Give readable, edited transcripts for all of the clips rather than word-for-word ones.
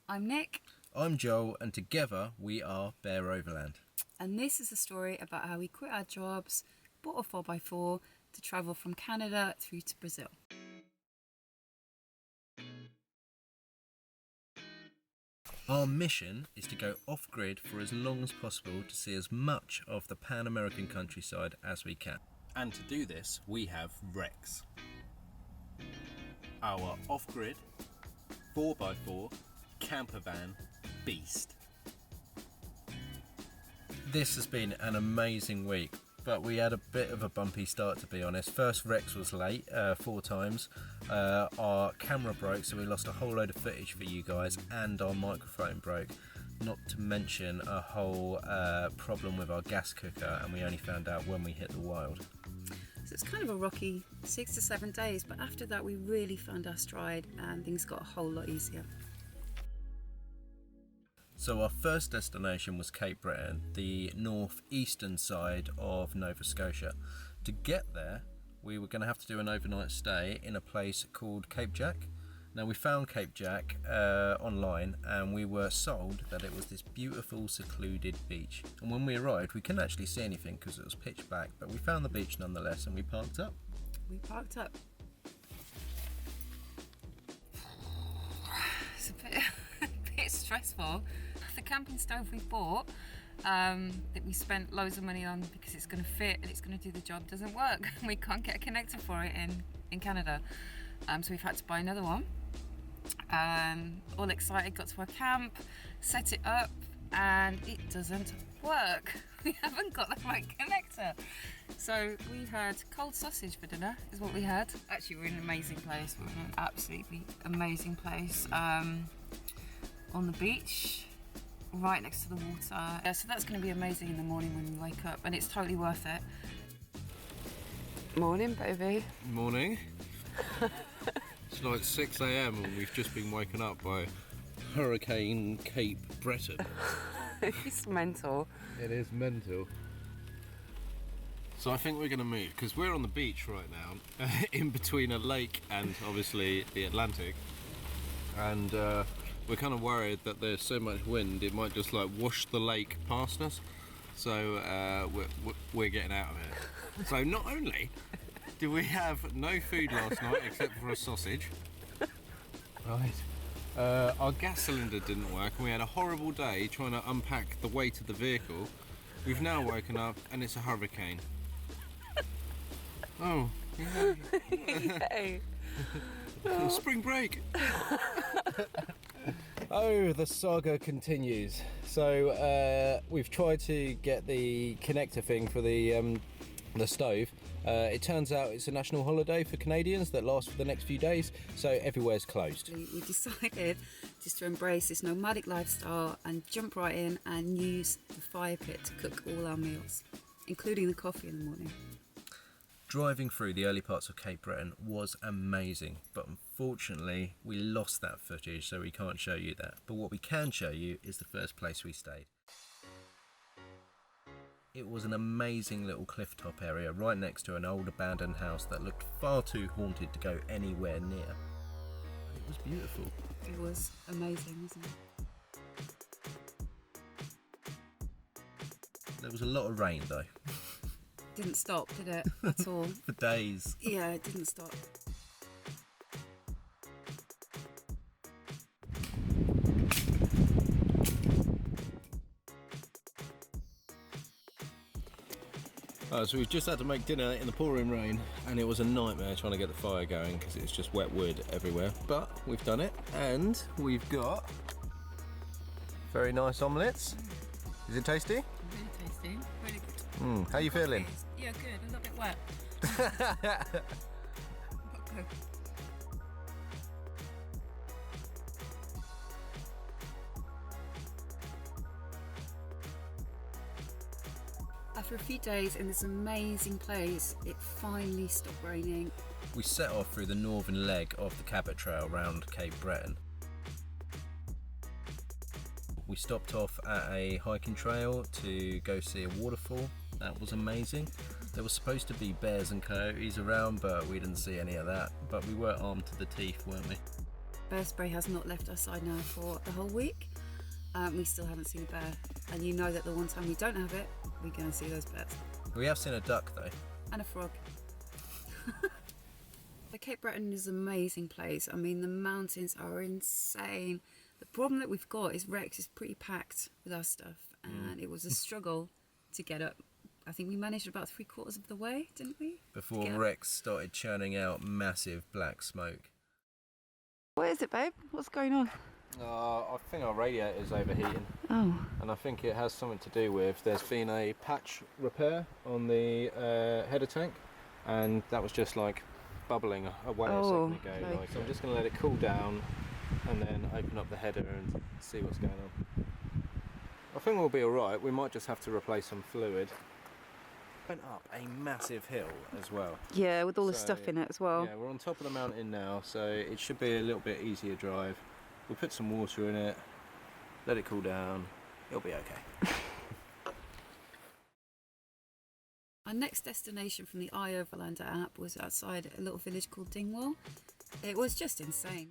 I'm Nick. I'm Joel, and together we are Bare Overland. And this is a story about how we quit our jobs, bought a 4x4 to travel from Canada through to Brazil. Our mission is to go off-grid for as long as possible to see as much of the Pan-American countryside as we can. And to do this, we have Rex, our off-grid 4x4 camper van beast. This has been an amazing week, but we had a bit of a bumpy start, to be honest. First, Rex was late 4 times. Our camera broke, so we lost a whole load of footage for you guys, and our microphone broke. Not to mention a whole problem with our gas cooker, and we only found out when we hit the wild. So it's kind of a rocky 6 to 7 days, but after that we really found our stride and things got a whole lot easier. So our first destination was Cape Breton, the northeastern side of Nova Scotia. To get there, we were going to have to do an overnight stay in a place called Cape Jack. Now, we found Cape Jack online, and we were sold that it was this beautiful secluded beach. And when we arrived, we couldn't actually see anything because it was pitch black, but we found the beach nonetheless, and we parked up. It's a bit stressful. The camping stove we bought, that we spent loads of money on because it's going to fit and it's going to do the job, doesn't work. We can't get a connector for it in Canada, so we've had to buy another one. All excited, got to our camp, set it up, and it doesn't work. We haven't got the right connector. So we had cold sausage for dinner, is what we had. Actually, we're in an amazing place. We're in an absolutely amazing place on the beach, right next to the water. Yeah, so that's going to be amazing in the morning when we wake up, and it's totally worth it. Morning, baby. Morning. It's like 6 a.m. and we've just been woken up by Hurricane Cape Breton. It's mental. It is mental. So I think we're going to move, because we're on the beach right now, in between a lake and obviously the Atlantic, and we're kind of worried that there's so much wind it might just like wash the lake past us. So we're getting out of here. So not only did we have no food last night except for a sausage, right? Our gas cylinder didn't work, and we had a horrible day trying to unpack the weight of the vehicle. We've now woken up and it's a hurricane. Oh, yay. Spring break. Oh, the saga continues. So we've tried to get the connector thing for the stove. It turns out it's a national holiday for Canadians that lasts for the next few days, so everywhere's closed. We decided just to embrace this nomadic lifestyle and jump right in and use the fire pit to cook all our meals, including the coffee in the morning. Driving through the early parts of Cape Breton was amazing, but unfortunately we lost that footage, so we can't show you that. But what we can show you is the first place we stayed. It was an amazing little cliff top area right next to an old abandoned house that looked far too haunted to go anywhere near. It was beautiful. It was amazing, wasn't it? There was a lot of rain though. Didn't stop, did it, at all? For days. Yeah, it didn't stop. So we've just had to make dinner in the pouring rain, and it was a nightmare trying to get the fire going because it's just wet wood everywhere. But we've done it, and we've got very nice omelettes. Is it tasty? Really tasty, really good. How are you feeling? Yeah, good, a little bit wet. But good. After a few days in this amazing place, it finally stopped raining. We set off through the northern leg of the Cabot Trail round Cape Breton. We stopped off at a hiking trail to go see a waterfall. That was amazing. There was supposed to be bears and coyotes around, but we didn't see any of that. But we were armed to the teeth, weren't we? Bear spray has not left our side now for the whole week. We still haven't seen a bear, and you know that the one time we don't have it, we're going to see those bears. We have seen a duck though. And a frog. The Cape Breton is an amazing place. I mean, the mountains are insane. The problem that we've got is Rex is pretty packed with our stuff, and it was a struggle to get up. I think we managed about 3/4 of the way, didn't we? Before Rex started churning out massive black smoke. What is it, babe? What's going on? I think our radiator is overheating. Oh. And I think it has something to do with there's been a patch repair on the header tank, and that was just like bubbling away a second ago. Okay. So I'm just going to let it cool down and then open up the header and see what's going on. I think we'll be alright. We might just have to replace some fluid. Went up a massive hill as well. Yeah, with all the stuff in it as well. Yeah, we're on top of the mountain now, so it should be a little bit easier drive. We'll put some water in it, let it cool down, it'll be okay. Our next destination from the Bare Overland app was outside a little village called Dingwall. It was just insane.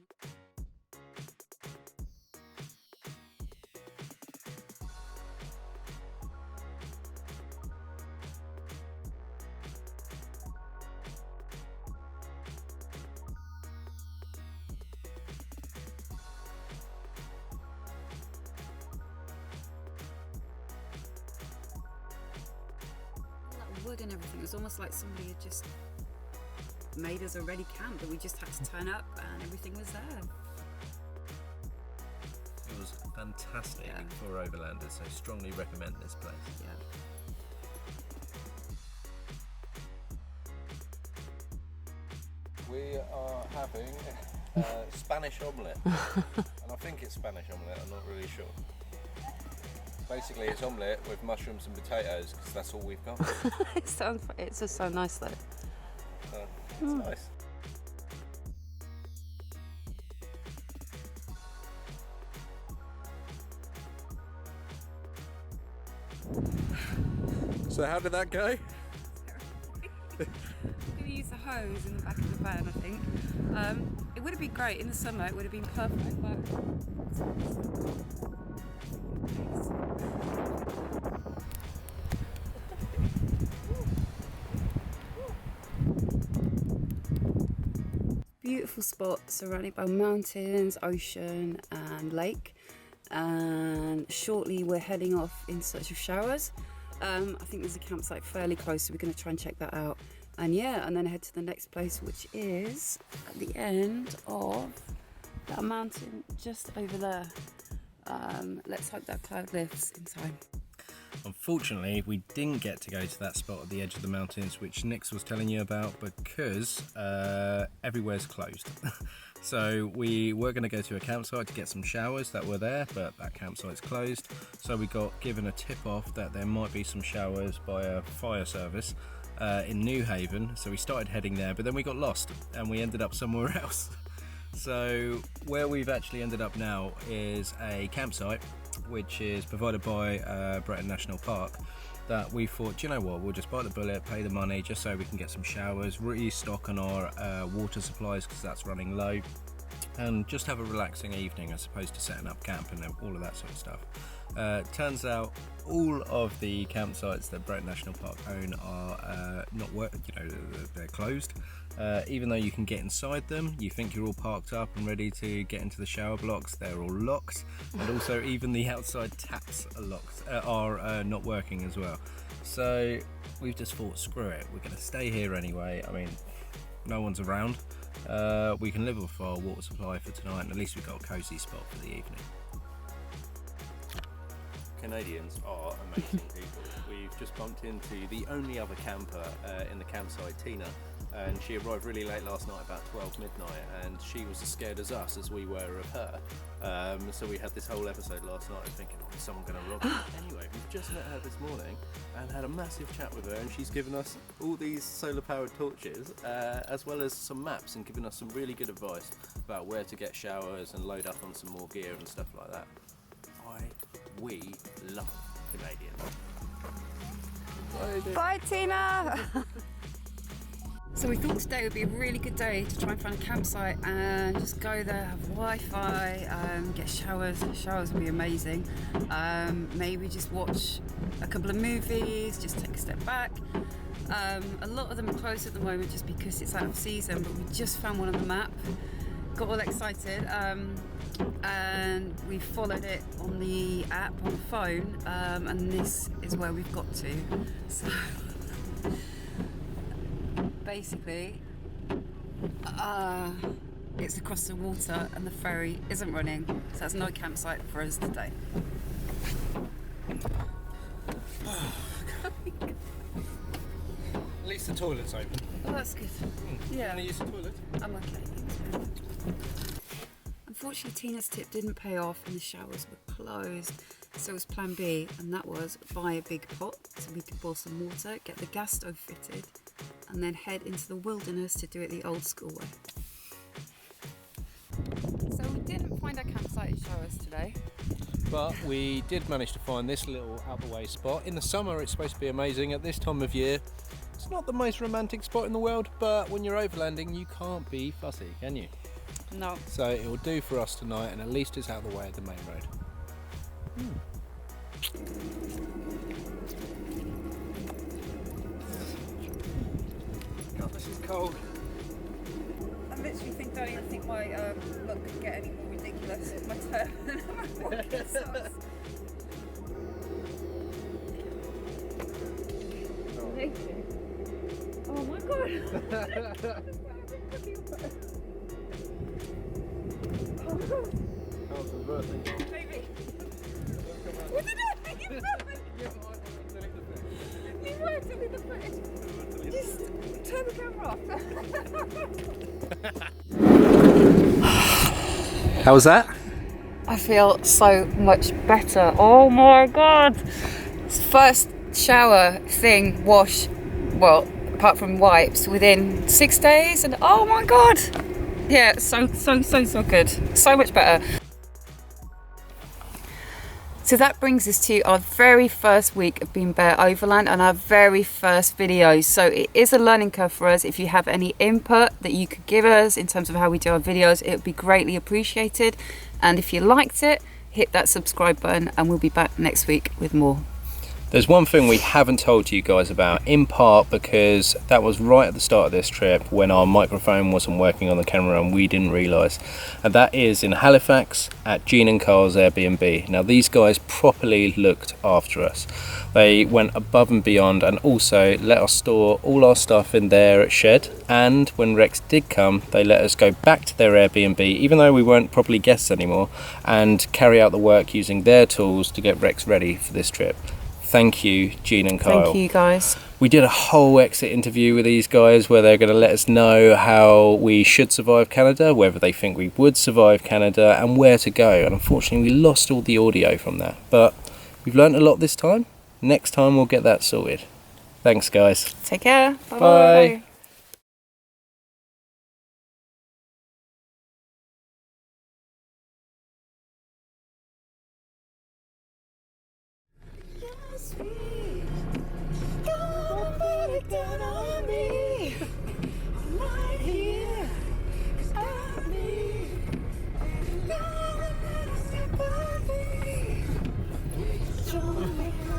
Wood and everything. It was almost like somebody had just made us a ready camp, but we just had to turn up and everything was there. It was fantastic for overlanders, so strongly recommend this place. We are having Spanish omelette, and I think it's Spanish omelette, I'm not really sure. Basically, it's omelette with mushrooms and potatoes because that's all we've got. It's just so nice though. It's nice. So how did that go? I'm going to use the hose in the back of the van, I think. It would have been great in the summer, it would have been perfect, but beautiful spot surrounded by mountains, ocean and lake, and shortly we're heading off in search of showers. I think there's a campsite fairly close, so we're going to try and check that out, and then head to the next place, which is at the end of that mountain just over there. Let's hope that cloud lifts in time. Unfortunately, we didn't get to go to that spot at the edge of the mountains which Nix was telling you about because everywhere's closed. So we were going to go to a campsite to get some showers that were there, but that campsite's closed. So we got given a tip off that there might be some showers by a fire service in New Haven. So we started heading there, but then we got lost and we ended up somewhere else. So where we've actually ended up now is a campsite which is provided by Breton National Park, that we thought, do you know what, we'll just bite the bullet, pay the money just so we can get some showers, restock on our water supplies because that's running low, and just have a relaxing evening as opposed to setting up camp and all of that sort of stuff. Turns out all of the campsites that Breton National Park own are not working, they're closed. Even though you can get inside them, you think you're all parked up and ready to get into the shower blocks, they're all locked, and also even the outside taps are locked, are not working as well. So we've just thought, screw it, we're going to stay here anyway. I mean, no one's around. We can live off our water supply for tonight, and at least we've got a cosy spot for the evening. Canadians are amazing people. We've just bumped into the only other camper in the campsite, Tina, and she arrived really late last night, about 12 midnight, and she was as scared as us as we were of her. So we had this whole episode last night thinking, oh, is someone going to rob us? Anyway, we've just met her this morning and had a massive chat with her, and she's given us all these solar powered torches as well as some maps, and given us some really good advice about where to get showers and load up on some more gear and stuff like that. We love Canadians. Bye, Tina! So we thought today would be a really good day to try and find a campsite and just go there, have Wi-Fi, get showers. Showers would be amazing. Maybe just watch a couple of movies, just take a step back. A lot of them are closed at the moment just because it's out of season, but we just found one on the map. Got all excited and we followed it on the app on the phone, and this is where we've got to. So basically it's across the water and the ferry isn't running, so that's no campsite for us today. At least the toilet's open. Oh, that's good. Yeah. Can I use the toilet? I'm okay. Unfortunately, Tina's tip didn't pay off and the showers were closed. So it was plan B, and that was buy a big pot so we could boil some water, get the gas stove fitted, and then head into the wilderness to do it the old school way. So we didn't find our campsite at showers today. But we did manage to find this little out the way spot. In the summer it's supposed to be amazing. At this time of year it's not the most romantic spot in the world, but when you're overlanding you can't be fussy, can you? No. So it will do for us tonight, and at least it's out of the way of the main road. God, this is cold. I literally think don't even think my look could get any more ridiculous with my turn and my walking socks. Oh my god! How's the birthing? Baby! What did I think you You were to be the footage. Just turn the camera off. How was that? I feel so much better. Oh my god! First shower thing, wash, well, apart from wipes, within 6 days, and oh my god! Yeah, so good. So much better. So that brings us to our very first week of being Bare Overland and our very first video. So it is a learning curve for us. If you have any input that you could give us in terms of how we do our videos, it would be greatly appreciated. And if you liked it, hit that subscribe button and we'll be back next week with more. There's one thing we haven't told you guys about, in part because that was right at the start of this trip when our microphone wasn't working on the camera and we didn't realise, and that is in Halifax at Jean and Carl's Airbnb. Now these guys properly looked after us. They went above and beyond and also let us store all our stuff in their shed, and when Rex did come they let us go back to their Airbnb even though we weren't properly guests anymore and carry out the work using their tools to get Rex ready for this trip. Thank you, Jean and Kyle. Thank you guys. We did a whole exit interview with these guys where they're going to let us know how we should survive Canada, whether they think we would survive Canada, and where to go. And unfortunately, we lost all the audio from that. But we've learned a lot this time. Next time, we'll get that sorted. Thanks, guys. Take care. Bye. Bye.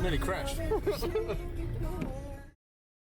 Nearly crashed.